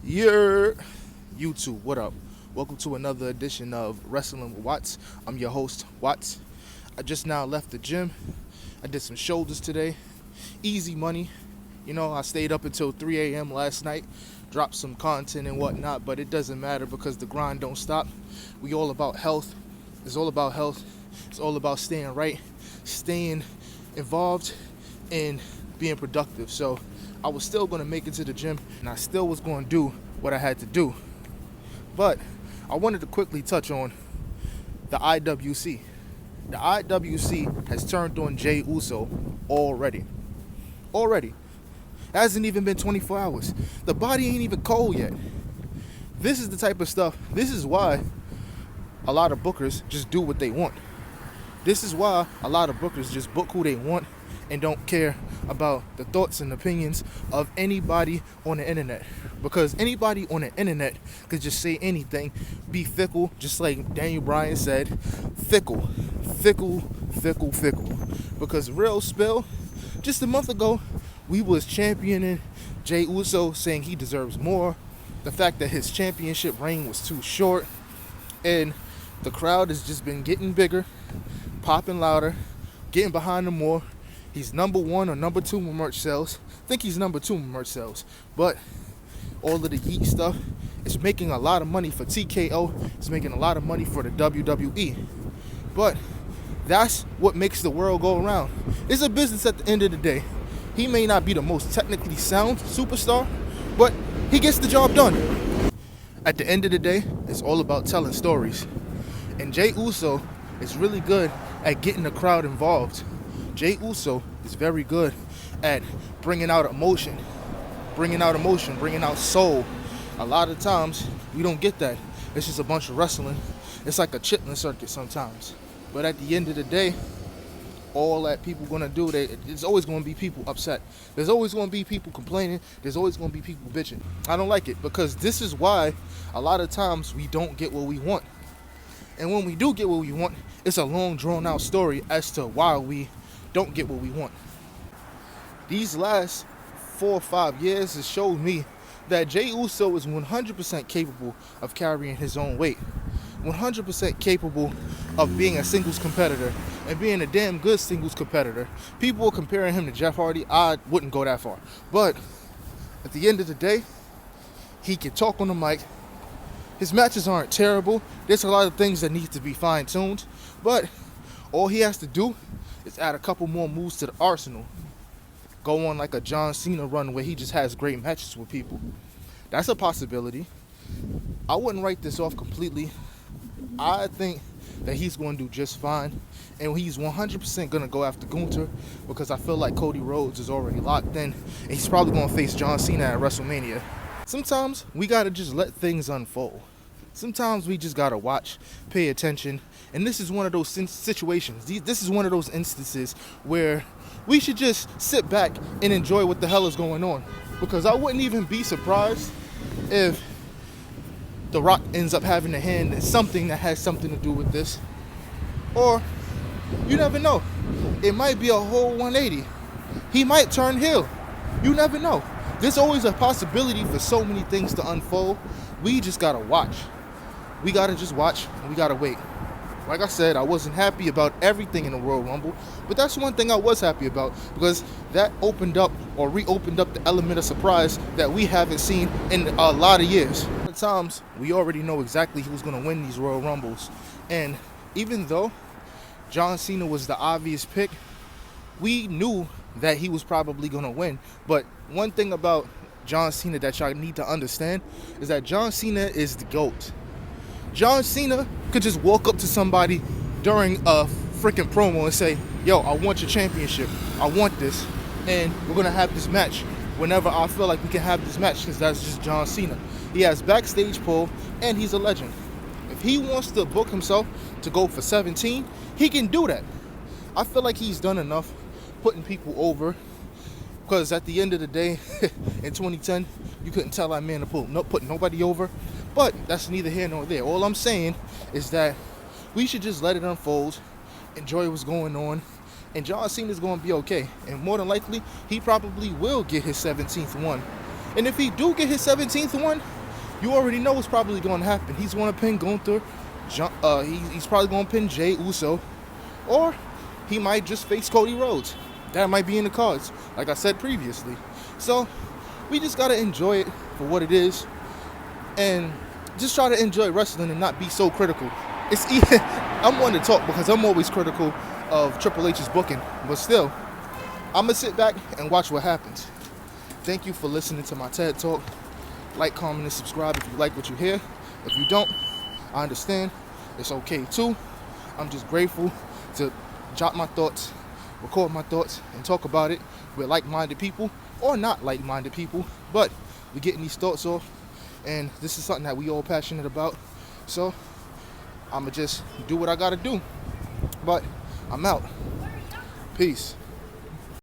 Your YouTube, what up? Welcome to another edition of Wrestling with Watts. I'm your host, Watts. I just now left the gym. I did some shoulders today. Easy money. You know, I stayed up until 3 a.m. last night, dropped some content and whatnot, but it doesn't matter because the grind don't stop. We all about health. It's all about health. It's all about staying right, staying involved, and being productive. So I was still going to make it to the gym, and I still was going to do what I had to do. But I wanted to quickly touch on the IWC. The IWC has turned on Jey Uso already. It hasn't even been 24 hours. The body ain't even cold yet. This is the type of stuff. This is why a lot of bookers just do what they want. This is why a lot of bookers just book who they want and don't care about the thoughts and opinions of anybody on the internet. Because anybody on the internet could just say anything, be fickle, just like Daniel Bryan said, fickle. Because real spill, just a month ago, we was championing Jey Uso, saying he deserves more. The fact that his championship reign was too short, and the crowd has just been getting bigger, popping louder, getting behind him more. He's number one or number two in merch sales. I think he's number two in merch sales. But all of the Yeet stuff is making a lot of money for TKO. It's making a lot of money for the WWE. But that's what makes the world go around. It's a business at the end of the day. He may not be the most technically sound superstar, but he gets the job done. At the end of the day, it's all about telling stories. And Jey Uso is really good at getting the crowd involved. Jey Uso is very good at bringing out emotion, bringing out soul. A lot of times, we don't get that. It's just a bunch of wrestling. It's like a chitlin circuit sometimes. But at the end of the day, all that people gonna do, there's always gonna be people upset. There's always gonna be people complaining. There's always gonna be people bitching. I don't like it because this is why a lot of times we don't get what we want. And when we do get what we want, it's a long drawn out story as to why we don't get what we want. These last 4 or 5 years has showed me that Jey Uso is 100% capable of carrying his own weight. 100% capable of being a singles competitor and being a damn good singles competitor. People are comparing him to Jeff Hardy. I wouldn't go that far. But at the end of the day, he can talk on the mic. His matches aren't terrible. There's a lot of things that need to be fine-tuned. But all he has to do is add a couple more moves to the arsenal. Go on like a John Cena run where he just has great matches with people. That's a possibility. I wouldn't write this off completely. I think that he's going to do just fine. And he's 100% going to go after Gunther because I feel like Cody Rhodes is already locked in. And he's probably going to face John Cena at WrestleMania. Sometimes we got to just let things unfold. Sometimes we just got to watch, pay attention. And this is one of those situations. This is one of those instances where we should just sit back and enjoy what the hell is going on. Because I wouldn't even be surprised if The Rock ends up having a hand in something that has something to do with this. Or, you never know. It might be a whole 180. He might turn heel. You never know. There's always a possibility for so many things to unfold. We just gotta watch. We gotta just watch and we gotta wait. Like I said, I wasn't happy about everything in the Royal Rumble, but that's one thing I was happy about because that opened up or reopened up the element of surprise that we haven't seen in a lot of years. At times, we already know exactly who's going to win these Royal Rumbles. And even though John Cena was the obvious pick, we knew that he was probably going to win. But one thing about John Cena that y'all need to understand is that John Cena is the GOAT. John Cena could just walk up to somebody during a freaking promo and say, yo, I want your championship. I want this. And we're going to have this match whenever I feel like we can have this match because that's just John Cena. He has backstage pull and he's a legend. If he wants to book himself to go for 17, he can do that. I feel like he's done enough putting people over because at the end of the day, in 2010, you couldn't tell that man to put nobody over. But that's neither here nor there. All I'm saying is that we should just let it unfold, enjoy what's going on, and John Cena's going to be okay. And more than likely, he probably will get his 17th one. And if he do get his 17th one, you already know what's probably going to happen. He's going to pin Gunther. He's probably going to pin Jey Uso. Or he might just face Cody Rhodes. That might be in the cards, like I said previously. So we just got to enjoy it for what it is. And just try to enjoy wrestling and not be so critical. I'm one to talk because I'm always critical of Triple H's booking. But still, I'm going to sit back and watch what happens. Thank you for listening to my TED Talk. Like, comment, and subscribe if you like what you hear. If you don't, I understand. It's okay too. I'm just grateful to jot my thoughts, record my thoughts, and talk about it with like-minded people or not like-minded people. But we're getting these thoughts off, and this is something that we all passionate about. So I'm going to just do what I got to do. But I'm out. Peace.